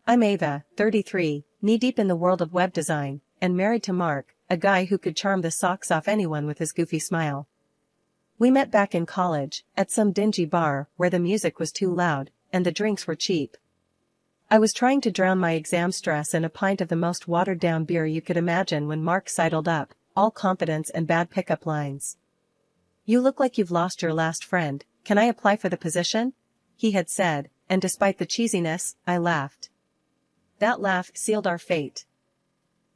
I'm Ava, 33, knee-deep in the world of web design, and married to Mark, a guy who could charm the socks off anyone with his goofy smile. We met back in college, at some dingy bar where the music was too loud, and the drinks were cheap. I was trying to drown my exam stress in a pint of the most watered-down beer you could imagine when Mark sidled up, all confidence and bad pickup lines. "You look like you've lost your last friend, can I apply for the position?" he had said, and despite the cheesiness, I laughed. That laugh sealed our fate.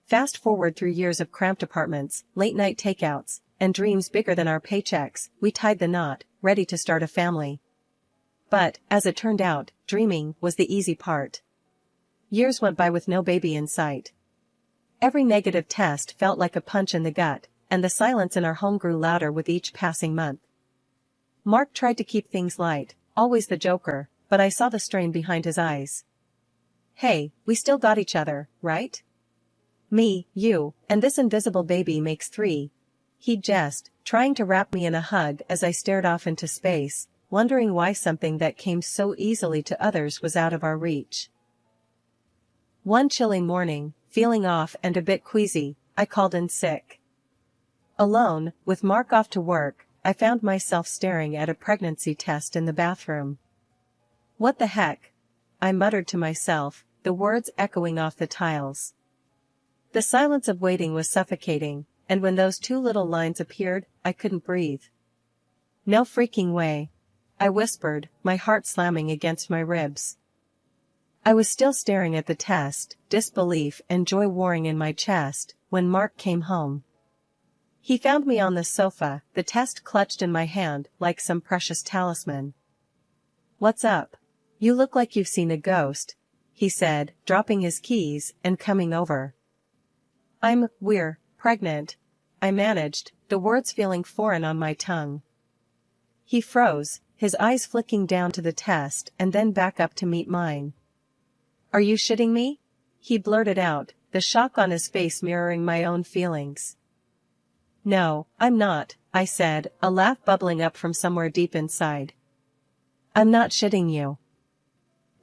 Fast forward through years of cramped apartments, late-night takeouts, and dreams bigger than our paychecks, we tied the knot, ready to start a family. But, as it turned out, dreaming was the easy part. Years went by with no baby in sight. Every negative test felt like a punch in the gut, and the silence in our home grew louder with each passing month. Mark tried to keep things light, always the joker, but I saw the strain behind his eyes. "Hey, we still got each other, right? Me, you, and this invisible baby makes 3. He'd jest, trying to wrap me in a hug as I stared off into space, wondering why something that came so easily to others was out of our reach. One chilly morning, feeling off and a bit queasy, I called in sick. Alone, with Mark off to work, I found myself staring at a pregnancy test in the bathroom. "What the heck?" I muttered to myself, the words echoing off the tiles. The silence of waiting was suffocating, and when those 2 little lines appeared, I couldn't breathe. "No freaking way," I whispered, my heart slamming against my ribs. I was still staring at the test, disbelief and joy warring in my chest, when Mark came home. He found me on the sofa, the test clutched in my hand like some precious talisman. "What's up? You look like you've seen a ghost," he said, dropping his keys and coming over. We're pregnant," I managed, the words feeling foreign on my tongue. He froze, his eyes flicking down to the test and then back up to meet mine. "Are you shitting me?" he blurted out, the shock on his face mirroring my own feelings. "No, I'm not," I said, a laugh bubbling up from somewhere deep inside. "I'm not shitting you."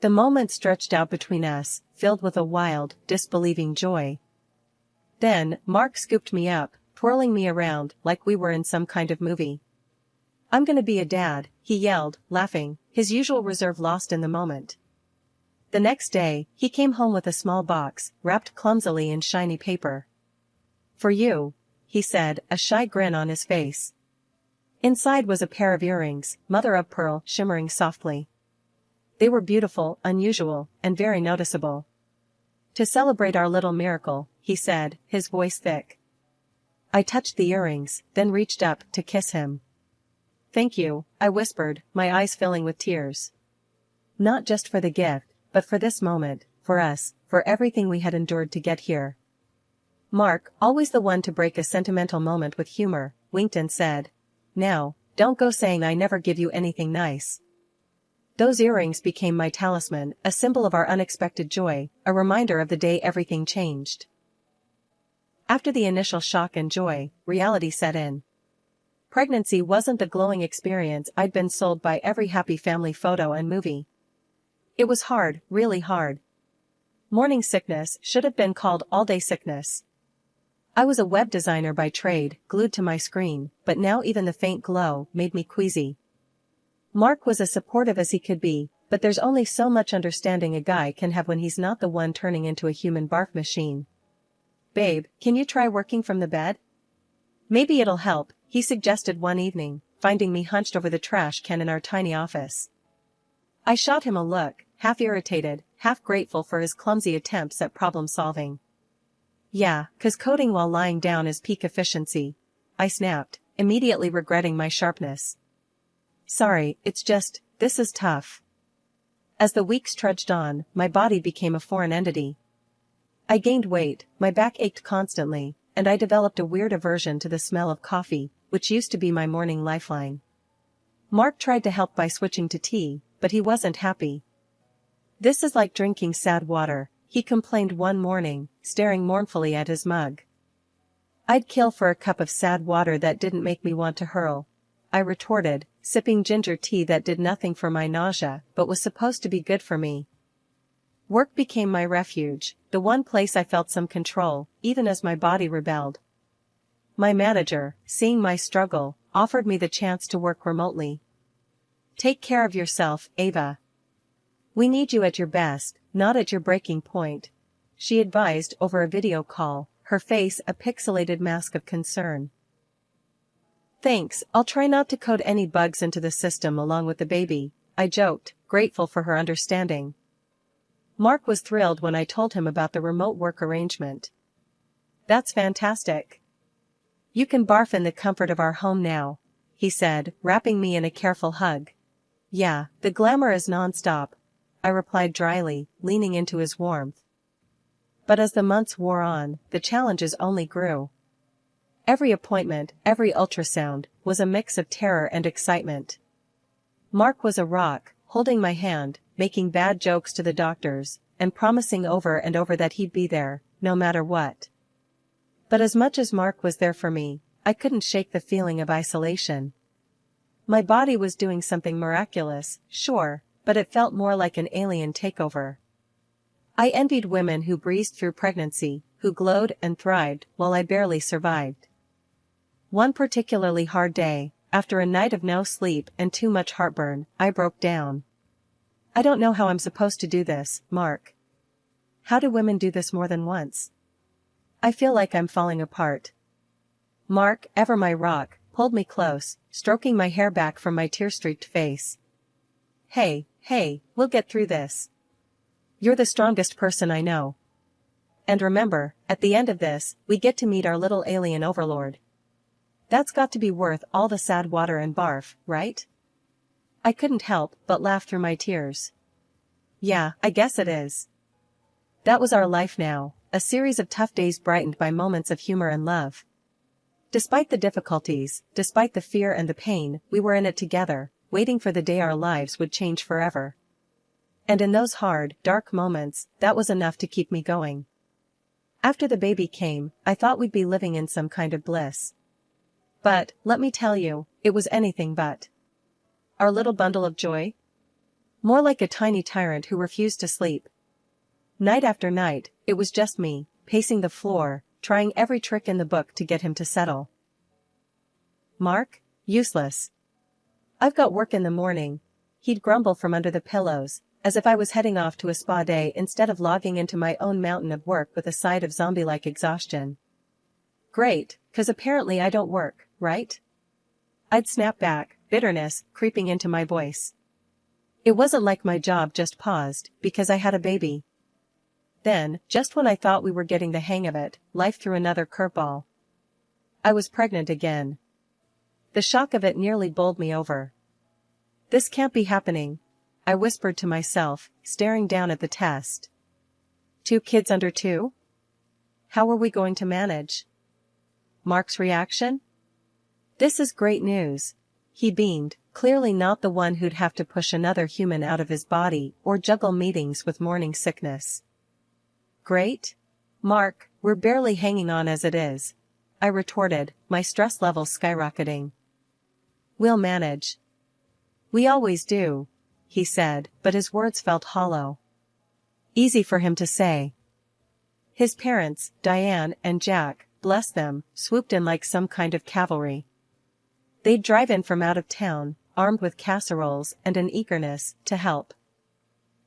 The moment stretched out between us, filled with a wild, disbelieving joy. Then, Mark scooped me up, twirling me around like we were in some kind of movie. "I'm gonna be a dad," he yelled, laughing, his usual reserve lost in the moment. The next day, he came home with a small box, wrapped clumsily in shiny paper. "For you," he said, a shy grin on his face. Inside was a pair of earrings, mother of pearl, shimmering softly. They were beautiful, unusual, and very noticeable. "To celebrate our little miracle," he said, his voice thick. I touched the earrings, then reached up to kiss him. "Thank you," I whispered, my eyes filling with tears. Not just for the gift, but for this moment, for us, for everything we had endured to get here. Mark, always the one to break a sentimental moment with humor, winked and said, "Now, don't go saying I never give you anything nice." Those earrings became my talisman, a symbol of our unexpected joy, a reminder of the day everything changed. After the initial shock and joy, reality set in. Pregnancy wasn't the glowing experience I'd been sold by every happy family photo and movie. It was hard, really hard. Morning sickness should have been called all-day sickness. I was a web designer by trade, glued to my screen, but now even the faint glow made me queasy. Mark was as supportive as he could be, but there's only so much understanding a guy can have when he's not the one turning into a human barf machine. "Babe, can you try working from the bed? Maybe it'll help," he suggested one evening, finding me hunched over the trash can in our tiny office. I shot him a look, half irritated, half grateful for his clumsy attempts at problem-solving. "Yeah, 'cause coding while lying down is peak efficiency," I snapped, immediately regretting my sharpness. "Sorry, it's just, this is tough." As the weeks trudged on, my body became a foreign entity. I gained weight, my back ached constantly, and I developed a weird aversion to the smell of coffee, which used to be my morning lifeline. Mark tried to help by switching to tea, but he wasn't happy. "This is like drinking sad water," he complained one morning, staring mournfully at his mug. "I'd kill for a cup of sad water that didn't make me want to hurl," I retorted, sipping ginger tea that did nothing for my nausea but was supposed to be good for me. Work became my refuge, the one place I felt some control, even as my body rebelled. My manager, seeing my struggle, offered me the chance to work remotely. "Take care of yourself, Ava. We need you at your best, not at your breaking point," she advised over a video call, her face a pixelated mask of concern. "Thanks, I'll try not to code any bugs into the system along with the baby," I joked, grateful for her understanding. Mark was thrilled when I told him about the remote work arrangement. "That's fantastic. You can barf in the comfort of our home now," he said, wrapping me in a careful hug. "Yeah, the glamour is non-stop," I replied dryly, leaning into his warmth. But as the months wore on, the challenges only grew. Every appointment, every ultrasound, was a mix of terror and excitement. Mark was a rock, holding my hand, making bad jokes to the doctors, and promising over and over that he'd be there, no matter what. But as much as Mark was there for me, I couldn't shake the feeling of isolation. My body was doing something miraculous, sure, but it felt more like an alien takeover. I envied women who breezed through pregnancy, who glowed and thrived, while I barely survived. One particularly hard day, after a night of no sleep and too much heartburn, I broke down. "I don't know how I'm supposed to do this, Mark. How do women do this more than once? I feel like I'm falling apart." Mark, ever my rock, pulled me close, stroking my hair back from my tear-streaked face. Hey, we'll get through this. You're the strongest person I know. And remember, at the end of this, we get to meet our little alien overlord. That's got to be worth all the sad water and barf, right?" I couldn't help but laugh through my tears. "Yeah, I guess it is." That was our life now, a series of tough days brightened by moments of humor and love. Despite the difficulties, despite the fear and the pain, we were in it together, waiting for the day our lives would change forever. And in those hard, dark moments, that was enough to keep me going. After the baby came, I thought we'd be living in some kind of bliss. But, let me tell you, it was anything but. Our little bundle of joy? More like a tiny tyrant who refused to sleep. Night after night, it was just me, pacing the floor, trying every trick in the book to get him to settle. "Mark? Useless. I've got work in the morning," he'd grumble from under the pillows, as if I was heading off to a spa day instead of logging into my own mountain of work with a side of zombie-like exhaustion. "Great, 'cause apparently I don't work, right?" I'd snap back, bitterness creeping into my voice. It wasn't like my job just paused because I had a baby. Then, just when I thought we were getting the hang of it, life threw another curveball. I was pregnant again. The shock of it nearly bowled me over. "This can't be happening," I whispered to myself, staring down at the test. 2 kids under 2? How were we going to manage? Mark's reaction? "This is great news." He beamed, clearly not the one who'd have to push another human out of his body or juggle meetings with morning sickness. "Great? Mark, we're barely hanging on as it is," I retorted, my stress level skyrocketing. "We'll manage." "We always do," he said, but his words felt hollow. Easy for him to say. His parents, Diane and Jack, bless them, swooped in like some kind of cavalry. They'd drive in from out of town, armed with casseroles and an eagerness to help.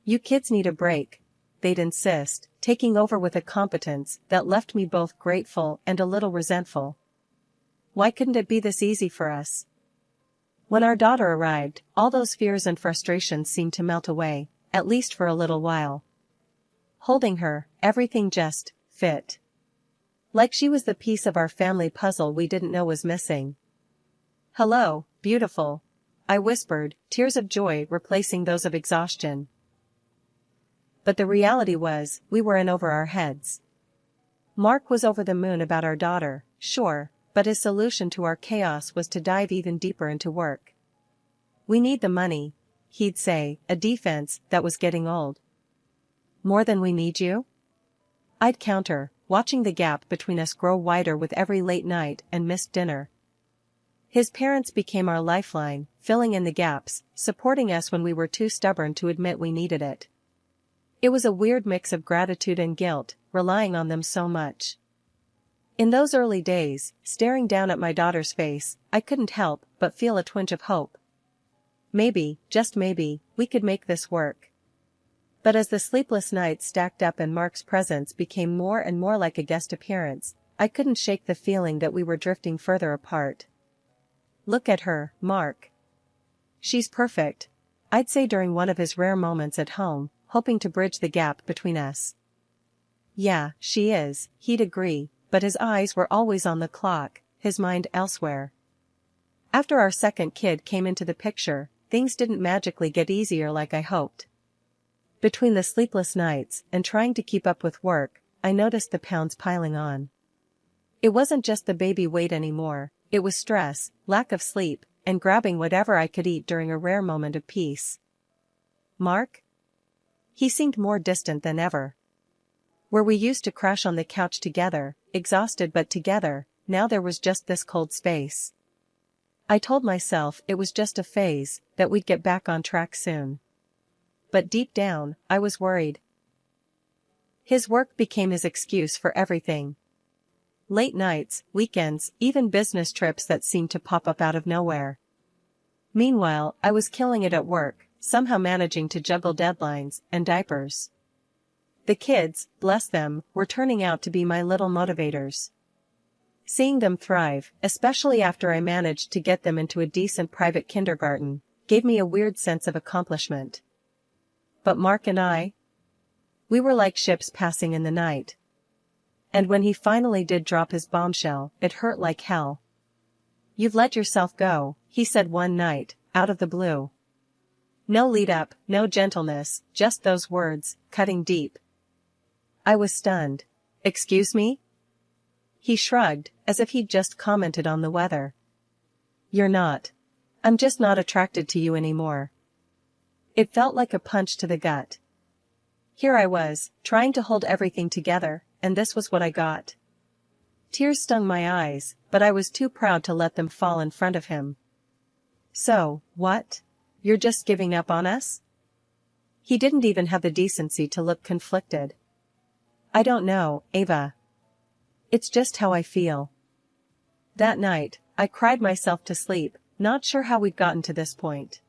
"You kids need a break," they'd insist, taking over with a competence that left me both grateful and a little resentful. Why couldn't it be this easy for us? When our daughter arrived, all those fears and frustrations seemed to melt away, at least for a little while. Holding her, everything just fit. Like she was the piece of our family puzzle we didn't know was missing. "Hello, beautiful," I whispered, tears of joy replacing those of exhaustion. But the reality was, we were in over our heads. Mark was over the moon about our daughter, sure, but his solution to our chaos was to dive even deeper into work. "We need the money," he'd say, a defense that was getting old. "More than we need you?" I'd counter, watching the gap between us grow wider with every late night and missed dinner. His parents became our lifeline, filling in the gaps, supporting us when we were too stubborn to admit we needed it. It was a weird mix of gratitude and guilt, relying on them so much. In those early days, staring down at my daughter's face, I couldn't help but feel a twinge of hope. Maybe, just maybe, we could make this work. But as the sleepless nights stacked up and Mark's presence became more and more like a guest appearance, I couldn't shake the feeling that we were drifting further apart. "Look at her, Mark. She's perfect," I'd say during one of his rare moments at home, hoping to bridge the gap between us. "Yeah, she is," he'd agree, but his eyes were always on the clock, his mind elsewhere. After our second kid came into the picture, things didn't magically get easier like I hoped. Between the sleepless nights and trying to keep up with work, I noticed the pounds piling on. It wasn't just the baby weight anymore, it was stress, lack of sleep, and grabbing whatever I could eat during a rare moment of peace. Mark? He seemed more distant than ever. Where we used to crash on the couch together, exhausted but together, now there was just this cold space. I told myself it was just a phase, that we'd get back on track soon. But deep down, I was worried. His work became his excuse for everything. Late nights, weekends, even business trips that seemed to pop up out of nowhere. Meanwhile, I was killing it at work, somehow managing to juggle deadlines and diapers. The kids, bless them, were turning out to be my little motivators. Seeing them thrive, especially after I managed to get them into a decent private kindergarten, gave me a weird sense of accomplishment. But Mark and I? We were like ships passing in the night. And when he finally did drop his bombshell, it hurt like hell. "You've let yourself go," he said one night, out of the blue. No lead-up, no gentleness, just those words, cutting deep. I was stunned. "Excuse me?" He shrugged, as if he'd just commented on the weather. "You're not. I'm just not attracted to you anymore." It felt like a punch to the gut. Here I was, trying to hold everything together, and this was what I got. Tears stung my eyes, but I was too proud to let them fall in front of him. "So, what? You're just giving up on us?" He didn't even have the decency to look conflicted. "I don't know, Ava. It's just how I feel." That night, I cried myself to sleep, not sure how we'd gotten to this point.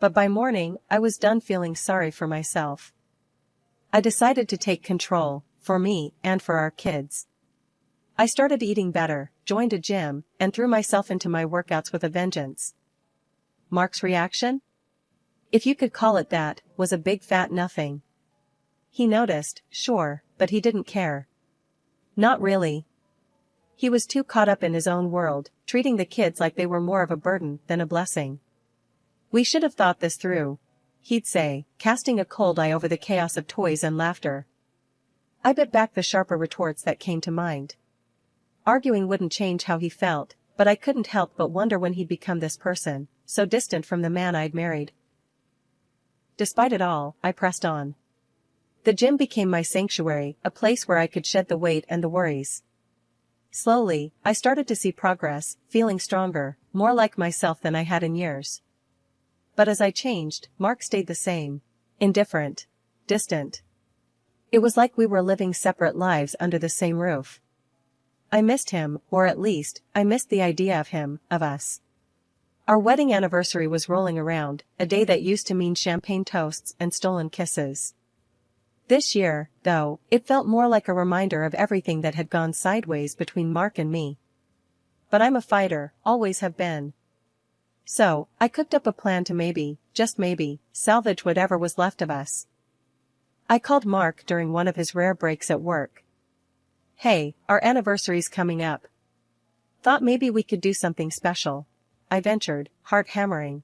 But by morning, I was done feeling sorry for myself. I decided to take control, for me and for our kids. I started eating better, joined a gym, and threw myself into my workouts with a vengeance. Mark's reaction? If you could call it that, was a big fat nothing. He noticed, sure, but he didn't care. Not really. He was too caught up in his own world, treating the kids like they were more of a burden than a blessing. "We should have thought this through," he'd say, casting a cold eye over the chaos of toys and laughter. I bit back the sharper retorts that came to mind. Arguing wouldn't change how he felt, but I couldn't help but wonder when he'd become this person, so distant from the man I'd married. Despite it all, I pressed on. The gym became my sanctuary, a place where I could shed the weight and the worries. Slowly, I started to see progress, feeling stronger, more like myself than I had in years. But as I changed, Mark stayed the same. Indifferent. Distant. It was like we were living separate lives under the same roof. I missed him, or at least, I missed the idea of him, of us. Our wedding anniversary was rolling around, a day that used to mean champagne toasts and stolen kisses. This year, though, it felt more like a reminder of everything that had gone sideways between Mark and me. But I'm a fighter, always have been. So, I cooked up a plan to maybe, just maybe, salvage whatever was left of us. I called Mark during one of his rare breaks at work. "Hey, our anniversary's coming up. Thought maybe we could do something special," I ventured, heart hammering.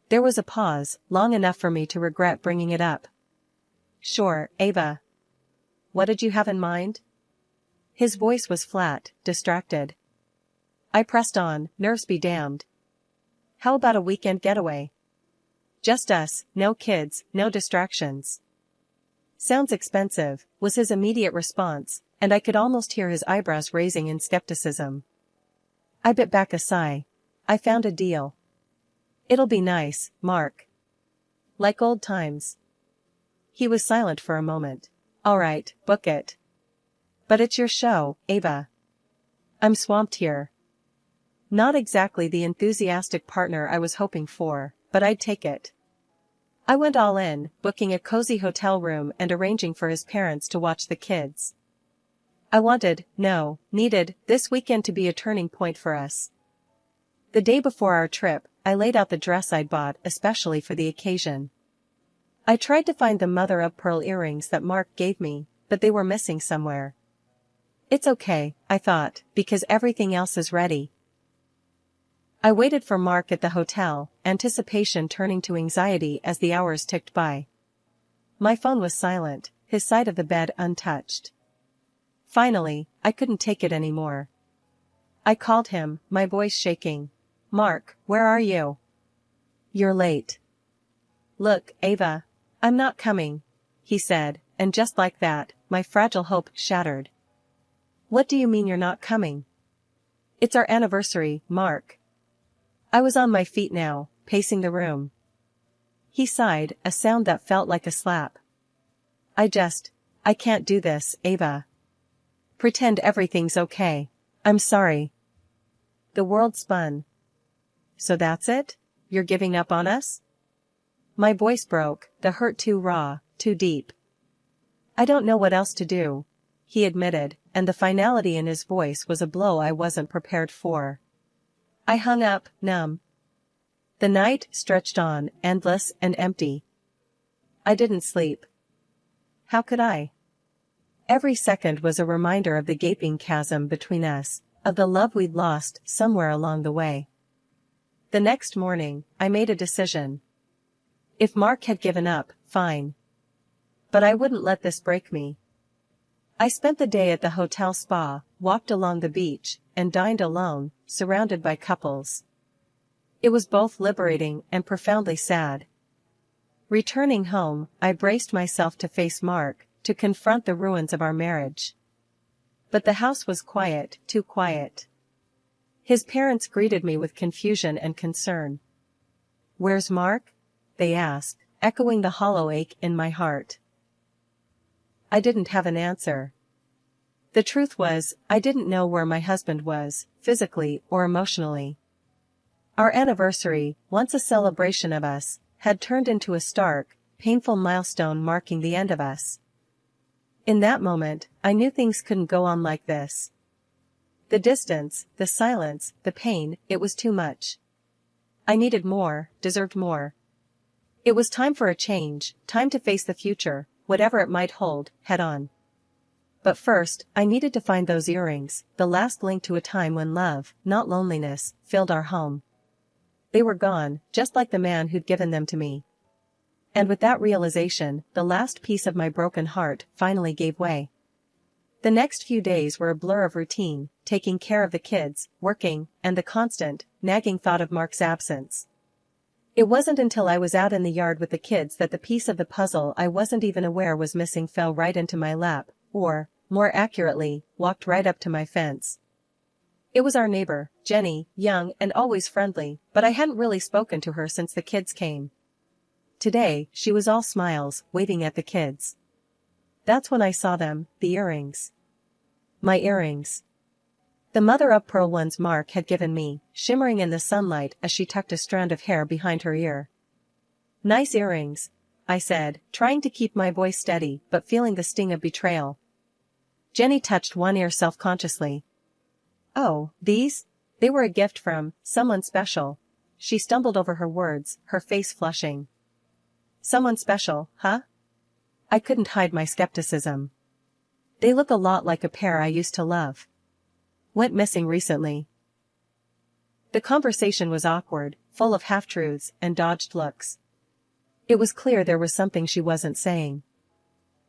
There was a pause, long enough for me to regret bringing it up. "Sure, Ava. What did you have in mind?" His voice was flat, distracted. I pressed on, nerves be damned. "How about a weekend getaway? Just us, no kids, no distractions." "Sounds expensive," was his immediate response, and I could almost hear his eyebrows raising in skepticism. I bit back a sigh. "I found a deal. It'll be nice, Mark. Like old times." He was silent for a moment. Alright, book it. But it's your show, Ava. I'm swamped here. Not exactly the enthusiastic partner I was hoping for, but I'd take it. I went all in, booking a cozy hotel room and arranging for his parents to watch the kids. I needed, this weekend to be a turning point for us. The day before our trip, I laid out the dress I'd bought especially for the occasion. I tried to find the mother-of-pearl earrings that Mark gave me, but they were missing somewhere. It's okay, I thought, because everything else is ready. I waited for Mark at the hotel, anticipation turning to anxiety as the hours ticked by. My phone was silent, his side of the bed untouched. Finally, I couldn't take it anymore. I called him, my voice shaking. Mark, where are you? You're late. Look, Ava. I'm not coming, he said, and just like that, my fragile hope shattered. What do you mean you're not coming? It's our anniversary, Mark. I was on my feet now, pacing the room. He sighed, a sound that felt like a slap. I can't do this, Ava. Pretend everything's okay. I'm sorry. The world spun. So that's it? You're giving up on us? My voice broke, the hurt too raw, too deep. I don't know what else to do, he admitted, and the finality in his voice was a blow I wasn't prepared for. I hung up, numb. The night stretched on, endless and empty. I didn't sleep. How could I? Every second was a reminder of the gaping chasm between us, of the love we'd lost somewhere along the way. The next morning, I made a decision. If Mark had given up, fine. But I wouldn't let this break me. I spent the day at the hotel spa, walked along the beach, and dined alone, surrounded by couples. It was both liberating and profoundly sad. Returning home, I braced myself to face Mark, to confront the ruins of our marriage. But the house was quiet, too quiet. His parents greeted me with confusion and concern. Where's Mark? They asked, echoing the hollow ache in my heart. I didn't have an answer. The truth was, I didn't know where my husband was, physically or emotionally. Our anniversary, once a celebration of us, had turned into a stark, painful milestone marking the end of us. In that moment, I knew things couldn't go on like this. The distance, the silence, the pain, it was too much. I needed more, deserved more. It was time for a change, time to face the future, whatever it might hold, head on. But first, I needed to find those earrings, the last link to a time when love, not loneliness, filled our home. They were gone, just like the man who'd given them to me. And with that realization, the last piece of my broken heart finally gave way. The next few days were a blur of routine, taking care of the kids, working, and the constant, nagging thought of Mark's absence. It wasn't until I was out in the yard with the kids that the piece of the puzzle I wasn't even aware was missing fell right into my lap, or, more accurately, walked right up to my fence. It was our neighbor, Jenny, young and always friendly, but I hadn't really spoken to her since the kids came. Today, she was all smiles, waving at the kids. That's when I saw them, the earrings. My earrings. The mother-of-pearl ones Mark had given me, shimmering in the sunlight as she tucked a strand of hair behind her ear. Nice earrings, I said, trying to keep my voice steady but feeling the sting of betrayal. Jenny touched one ear self-consciously. Oh, these? They were a gift from someone special. She stumbled over her words, her face flushing. Someone special, huh? I couldn't hide my skepticism. They look a lot like a pair I used to love. Went missing recently. The conversation was awkward, full of half-truths and dodged looks. It was clear there was something she wasn't saying.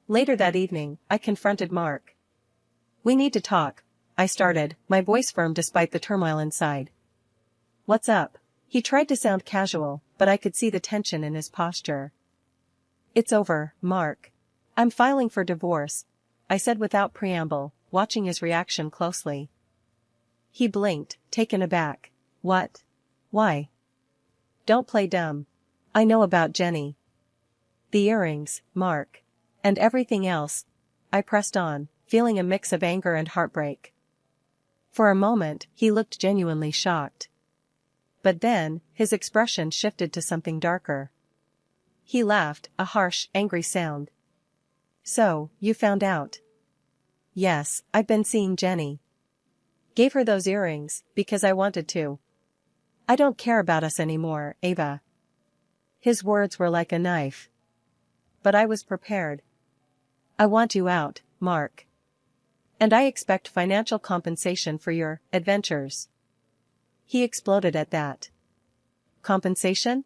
Later that evening, I confronted Mark. We need to talk, I started, my voice firm despite the turmoil inside. What's up? He tried to sound casual, but I could see the tension in his posture. It's over, Mark. I'm filing for divorce, I said without preamble, watching his reaction closely. He blinked, taken aback. What? Why? Don't play dumb. I know about Jenny. The earrings, Mark. And everything else. I pressed on, feeling a mix of anger and heartbreak. For a moment, he looked genuinely shocked. But then, his expression shifted to something darker. He laughed, a harsh, angry sound. So, you found out? Yes, I've been seeing Jenny. Gave her those earrings, because I wanted to. I don't care about us anymore, Ava. His words were like a knife. But I was prepared. I want you out, Mark. And I expect financial compensation for your adventures. He exploded at that. Compensation?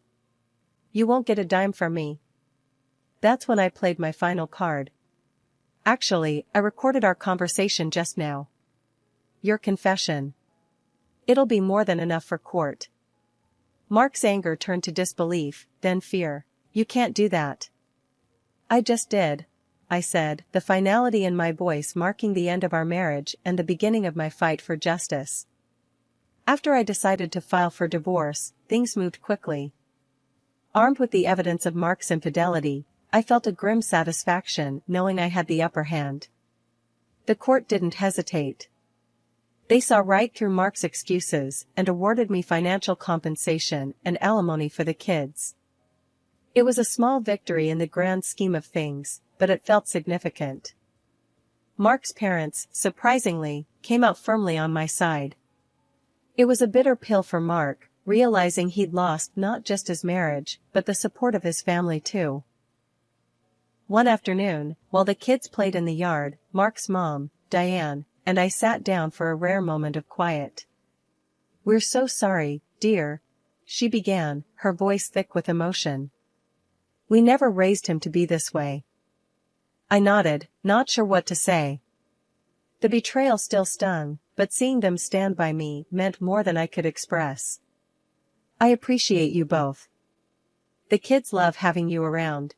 You won't get a dime from me. That's when I played my final card. Actually, I recorded our conversation just now. Your confession. It'll be more than enough for court. Mark's anger turned to disbelief, then fear. You can't do that. I just did, I said, the finality in my voice marking the end of our marriage and the beginning of my fight for justice. After I decided to file for divorce, things moved quickly. Armed with the evidence of Mark's infidelity, I felt a grim satisfaction knowing I had the upper hand. The court didn't hesitate. They saw right through Mark's excuses and awarded me financial compensation and alimony for the kids. It was a small victory in the grand scheme of things, but it felt significant. Mark's parents, surprisingly, came out firmly on my side. It was a bitter pill for Mark, realizing he'd lost not just his marriage, but the support of his family too. One afternoon, while the kids played in the yard, Mark's mom, Diane, and I sat down for a rare moment of quiet. "We're so sorry, dear," she began, her voice thick with emotion. "We never raised him to be this way." I nodded, not sure what to say. The betrayal still stung, but seeing them stand by me meant more than I could express. "I appreciate you both. The kids love having you around."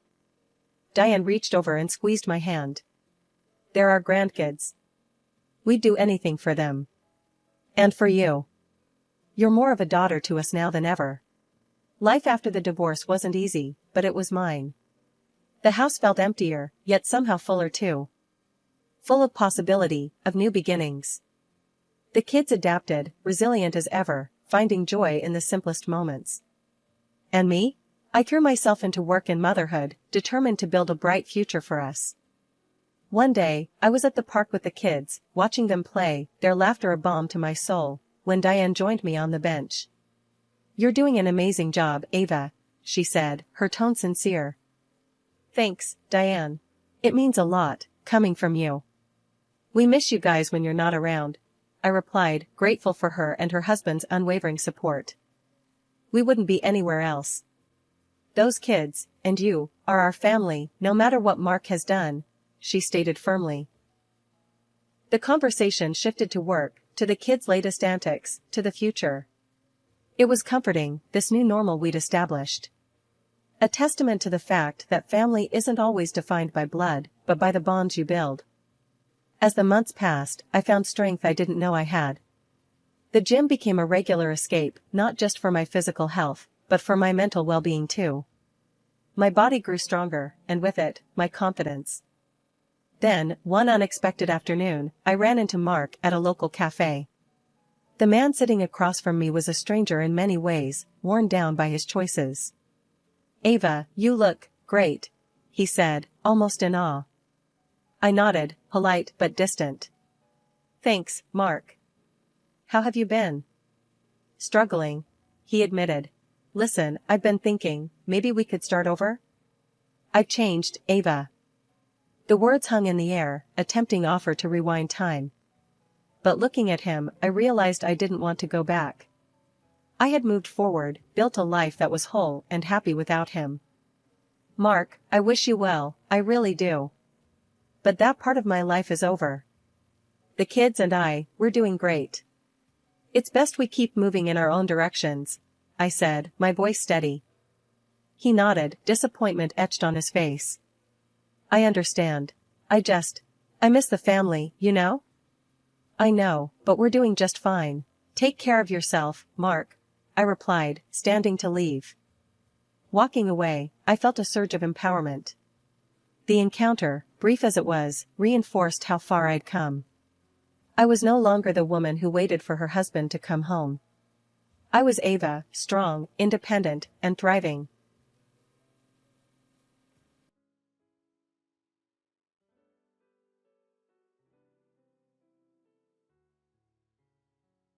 Diane reached over and squeezed my hand. "They're our grandkids. We'd do anything for them. And for you. You're more of a daughter to us now than ever." Life after the divorce wasn't easy, but it was mine. The house felt emptier, yet somehow fuller too. Full of possibility, of new beginnings. The kids adapted, resilient as ever, finding joy in the simplest moments. And me? I threw myself into work and motherhood, determined to build a bright future for us. One day, I was at the park with the kids, watching them play, their laughter a balm to my soul, when Diane joined me on the bench. "You're doing an amazing job, Ava," she said, her tone sincere. "Thanks, Diane. It means a lot, coming from you." "We miss you guys when you're not around," I replied, grateful for her and her husband's unwavering support. "We wouldn't be anywhere else. Those kids, and you, are our family, no matter what Mark has done," she stated firmly. The conversation shifted to work, to the kids' latest antics, to the future. It was comforting, this new normal we'd established. A testament to the fact that family isn't always defined by blood, but by the bonds you build. As the months passed, I found strength I didn't know I had. The gym became a regular escape, not just for my physical health, but for my mental well-being too. My body grew stronger, and with it, my confidence. Then, one unexpected afternoon, I ran into Mark at a local cafe. The man sitting across from me was a stranger in many ways, worn down by his choices. "Ava, you look great," he said, almost in awe. I nodded, polite but distant. "Thanks, Mark. How have you been?" "Struggling," he admitted. "Listen, I've been thinking, maybe we could start over?" "I've changed, Ava." The words hung in the air, a tempting offer to rewind time. But looking at him, I realized I didn't want to go back. I had moved forward, built a life that was whole and happy without him. "Mark, I wish you well, I really do. But that part of my life is over. The kids and we're doing great. It's best we keep moving in our own directions," I said, my voice steady. He nodded, disappointment etched on his face. "I understand. I miss the family, you know?" "I know, but we're doing just fine. Take care of yourself, Mark," I replied, standing to leave. Walking away, I felt a surge of empowerment. The encounter, brief as it was, reinforced how far I'd come. I was no longer the woman who waited for her husband to come home. I was Ava, strong, independent, and thriving.